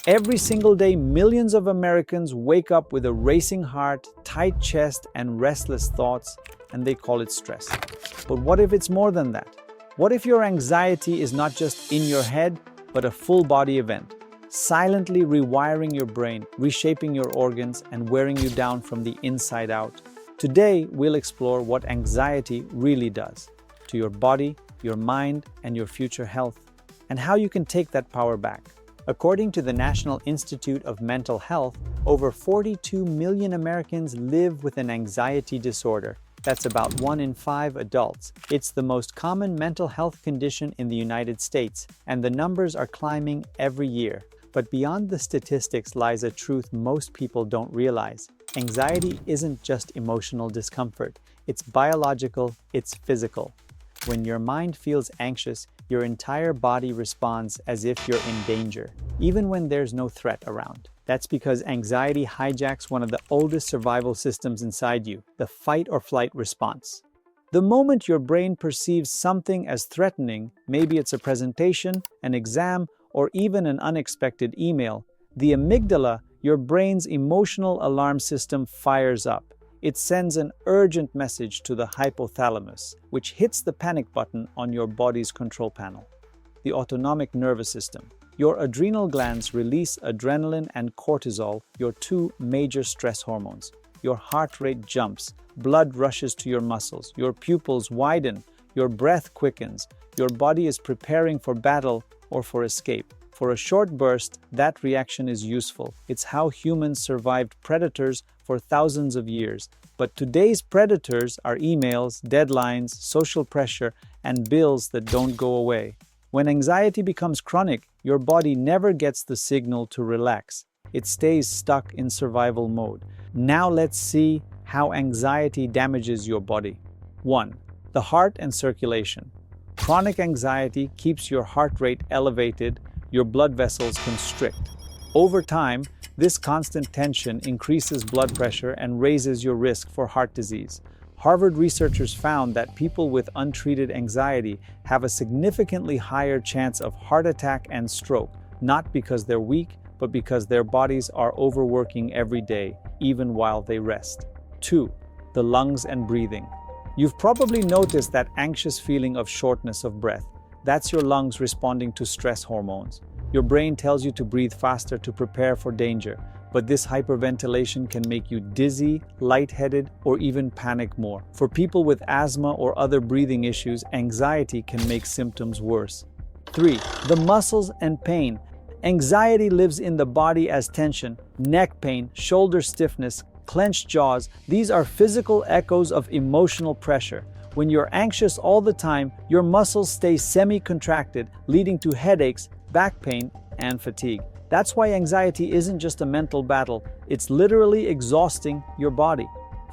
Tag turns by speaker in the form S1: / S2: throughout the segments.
S1: Every single day, millions of Americans wake up with a racing heart, tight chest, and restless thoughts, and they call it stress. But what if it's more than that? What if your anxiety is not just in your head, but a full-body event, silently rewiring your brain, reshaping your organs, and wearing you down from the inside out? Today, we'll explore what anxiety really does to your body, your mind, and your future health, and how you can take that power back. According to the National Institute of Mental Health, over 42 million Americans live with an anxiety disorder. That's about 1 in 5 adults. It's the most common mental health condition in the United States, and the numbers are climbing every year. But beyond the statistics lies a truth most people don't realize. Anxiety isn't just emotional discomfort. It's biological, it's physical. When your mind feels anxious, your entire body responds as if you're in danger, even when there's no threat around. That's because anxiety hijacks one of the oldest survival systems inside you, the fight or flight response. The moment your brain perceives something as threatening, maybe it's a presentation, an exam, or even an unexpected email, the amygdala, your brain's emotional alarm system, fires up. It sends an urgent message to the hypothalamus, which hits the panic button on your body's control panel. The autonomic nervous system. Your adrenal glands release adrenaline and cortisol, your two major stress hormones. Your heart rate jumps, blood rushes to your muscles, your pupils widen, your breath quickens, your body is preparing for battle or for escape. For a short burst, that reaction is useful. It's how humans survived predators for thousands of years. But today's predators are emails, deadlines, social pressure, and bills that don't go away. When anxiety becomes chronic, your body never gets the signal to relax. It stays stuck in survival mode. Now let's see how anxiety damages your body. 1. The heart and circulation. Chronic anxiety keeps your heart rate elevated, your blood vessels constrict. Over time, this constant tension increases blood pressure and raises your risk for heart disease. Harvard researchers found that people with untreated anxiety have a significantly higher chance of heart attack and stroke, not because they're weak, but because their bodies are overworking every day, even while they rest. 2. The lungs and breathing. You've probably noticed that anxious feeling of shortness of breath. That's your lungs responding to stress hormones. Your brain tells you to breathe faster to prepare for danger, but this hyperventilation can make you dizzy, lightheaded, or even panic more. For people with asthma or other breathing issues, anxiety can make symptoms worse. 3. The muscles and pain. Anxiety lives in the body as tension, neck pain, shoulder stiffness, clenched jaws. These are physical echoes of emotional pressure. When you're anxious all the time, your muscles stay semi-contracted, leading to headaches, back pain, and fatigue. That's why anxiety isn't just a mental battle, it's literally exhausting your body.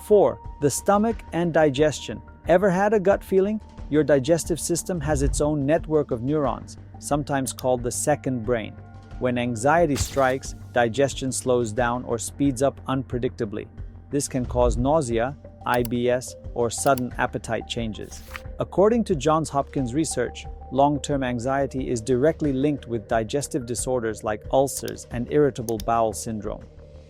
S1: 4. The stomach and digestion. Ever had a gut feeling? Your digestive system has its own network of neurons, sometimes called the second brain. When anxiety strikes, digestion slows down or speeds up unpredictably. This can cause nausea, IBS, or sudden appetite changes. According to Johns Hopkins research, long-term anxiety is directly linked with digestive disorders like ulcers and irritable bowel syndrome.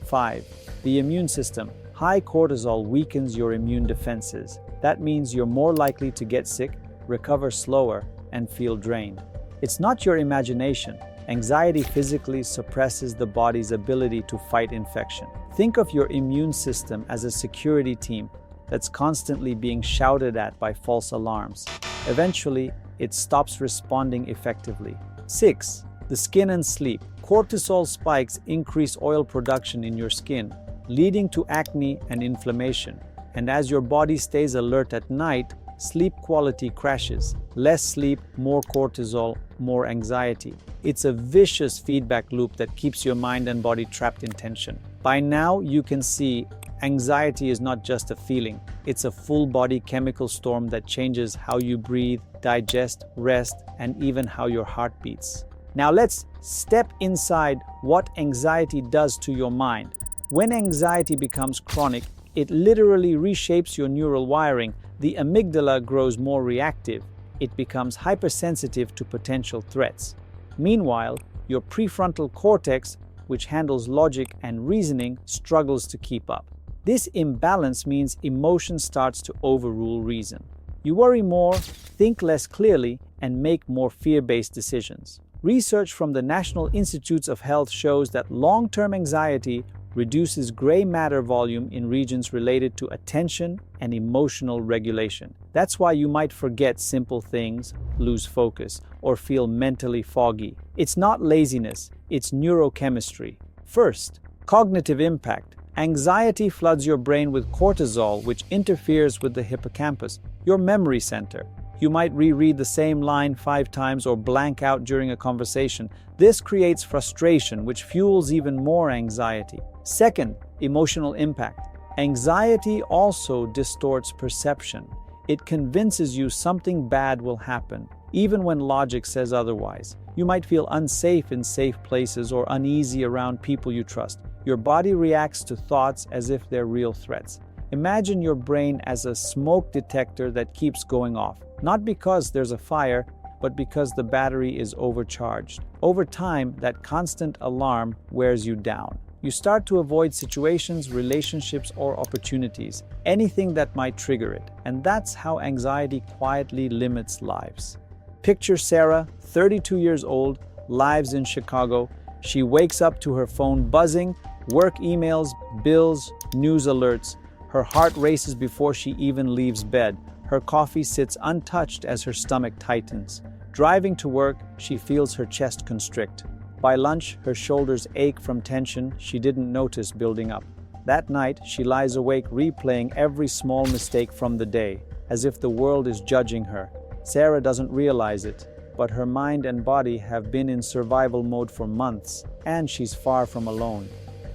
S1: 5. The immune system. High cortisol weakens your immune defenses. That means you're more likely to get sick, recover slower, and feel drained. It's not your imagination. Anxiety physically suppresses the body's ability to fight infection. Think of your immune system as a security team that's constantly being shouted at by false alarms. Eventually, it stops responding effectively. 6. The skin and sleep. Cortisol spikes increase oil production in your skin, leading to acne and inflammation. And as your body stays alert at night, sleep quality crashes. Less sleep, more cortisol, more anxiety. It's a vicious feedback loop that keeps your mind and body trapped in tension. By now, you can see anxiety is not just a feeling. It's a full-body chemical storm that changes how you breathe, digest, rest, and even how your heart beats. Now let's step inside what anxiety does to your mind. When anxiety becomes chronic, it literally reshapes your neural wiring. The amygdala grows more reactive. It becomes hypersensitive to potential threats. Meanwhile, your prefrontal cortex, which handles logic and reasoning, struggles to keep up. This imbalance means emotion starts to overrule reason. You worry more, think less clearly, and make more fear-based decisions. Research from the National Institutes of Health shows that long-term anxiety reduces gray matter volume in regions related to attention and emotional regulation. That's why you might forget simple things, lose focus, or feel mentally foggy. It's not laziness, it's neurochemistry. First, cognitive impact. Anxiety floods your brain with cortisol, which interferes with the hippocampus, your memory center. You might reread the same line 5 times or blank out during a conversation. This creates frustration, which fuels even more anxiety. Second, emotional impact. Anxiety also distorts perception. It convinces you something bad will happen, even when logic says otherwise. You might feel unsafe in safe places or uneasy around people you trust. Your body reacts to thoughts as if they're real threats. Imagine your brain as a smoke detector that keeps going off, not because there's a fire, but because the battery is overcharged. Over time, that constant alarm wears you down. You start to avoid situations, relationships, or opportunities, anything that might trigger it. And that's how anxiety quietly limits lives. Picture Sarah, 32 years old, lives in Chicago. She wakes up to her phone buzzing, work emails, bills, news alerts. Her heart races before she even leaves bed. Her coffee sits untouched as her stomach tightens. Driving to work, she feels her chest constrict. By lunch, her shoulders ache from tension she didn't notice building up. That night, she lies awake replaying every small mistake from the day, as if the world is judging her. Sarah doesn't realize it, but her mind and body have been in survival mode for months, and she's far from alone.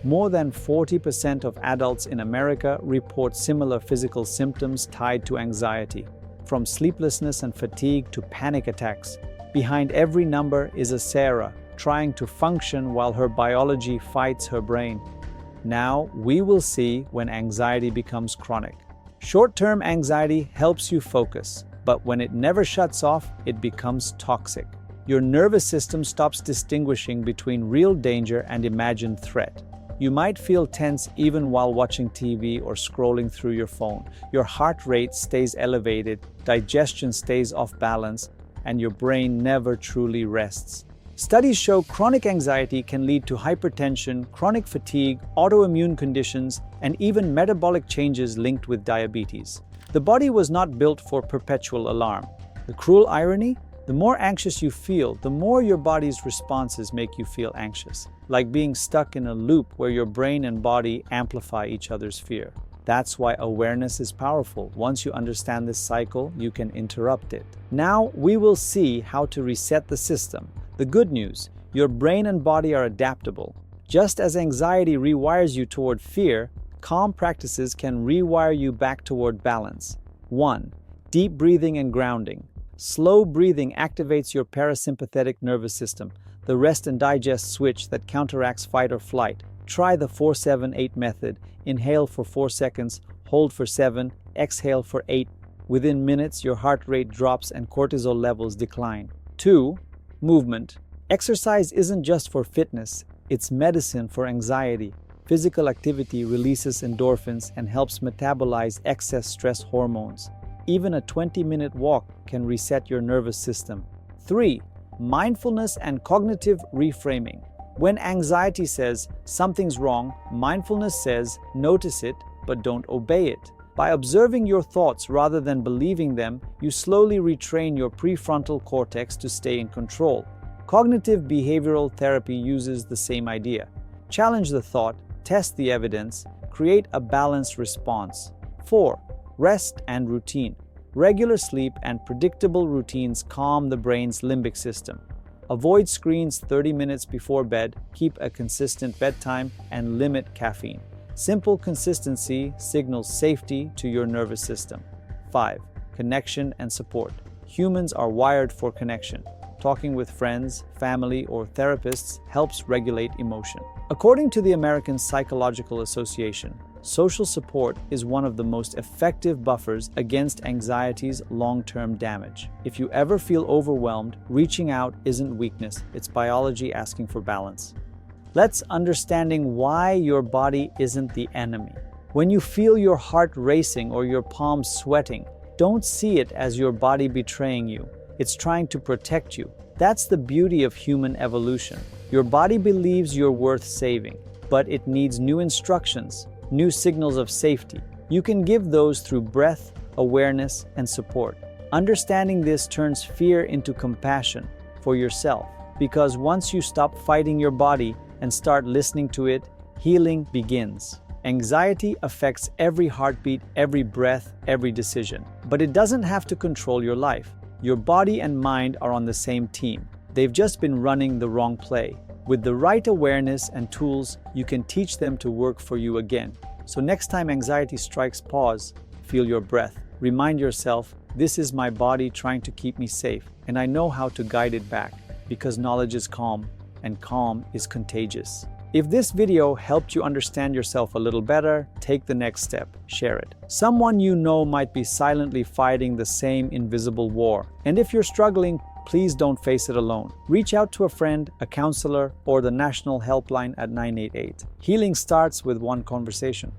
S1: More than 40% of adults in America report similar physical symptoms tied to anxiety, from sleeplessness and fatigue to panic attacks. Behind every number is a Sarah, trying to function while her biology fights her brain. Now, we will see when anxiety becomes chronic. Short-term anxiety helps you focus, but when it never shuts off, it becomes toxic. Your nervous system stops distinguishing between real danger and imagined threat. You might feel tense even while watching TV or scrolling through your phone. Your heart rate stays elevated, digestion stays off balance, and your brain never truly rests. Studies show chronic anxiety can lead to hypertension, chronic fatigue, autoimmune conditions, and even metabolic changes linked with diabetes. The body was not built for perpetual alarm. The cruel irony? The more anxious you feel, the more your body's responses make you feel anxious, like being stuck in a loop where your brain and body amplify each other's fear. That's why awareness is powerful. Once you understand this cycle, you can interrupt it. Now, we will see how to reset the system. The good news, your brain and body are adaptable. Just as anxiety rewires you toward fear, calm practices can rewire you back toward balance. 1. Deep breathing and grounding. Slow breathing activates your parasympathetic nervous system, the rest and digest switch that counteracts fight or flight. Try the 4-7-8 method. Inhale for 4 seconds, hold for 7, exhale for 8. Within minutes, your heart rate drops and cortisol levels decline. 2. Movement. Exercise isn't just for fitness, it's medicine for anxiety. Physical activity releases endorphins and helps metabolize excess stress hormones. Even a 20-minute walk can reset your nervous system. 3. Mindfulness and cognitive reframing. When anxiety says something's wrong, mindfulness says notice it, but don't obey it. By observing your thoughts rather than believing them, you slowly retrain your prefrontal cortex to stay in control. Cognitive behavioral therapy uses the same idea. Challenge the thought, test the evidence, create a balanced response. 4. Rest and routine. Regular sleep and predictable routines calm the brain's limbic system. Avoid screens 30 minutes before bed, keep a consistent bedtime, and limit caffeine. Simple consistency signals safety to your nervous system. 5. Connection and support. Humans are wired for connection. Talking with friends, family, or therapists helps regulate emotion. According to the American Psychological Association, social support is one of the most effective buffers against anxiety's long-term damage. If you ever feel overwhelmed, reaching out isn't weakness, it's biology asking for balance. Let's understanding why your body isn't the enemy. When you feel your heart racing or your palms sweating, don't see it as your body betraying you. It's trying to protect you. That's the beauty of human evolution. Your body believes you're worth saving, but it needs new instructions, new signals of safety. You can give those through breath, awareness, and support. Understanding this turns fear into compassion for yourself, because once you stop fighting your body and start listening to it, healing begins. Anxiety affects every heartbeat, every breath, every decision. But it doesn't have to control your life. Your body and mind are on the same team. They've just been running the wrong play. With the right awareness and tools, you can teach them to work for you again. So next time anxiety strikes, pause, feel your breath. Remind yourself, this is my body trying to keep me safe, and I know how to guide it back, because knowledge is calm, and calm is contagious. If this video helped you understand yourself a little better, take the next step, share it. Someone you know might be silently fighting the same invisible war. And if you're struggling, please don't face it alone. Reach out to a friend, a counselor, or the national helpline at 988. Healing starts with one conversation.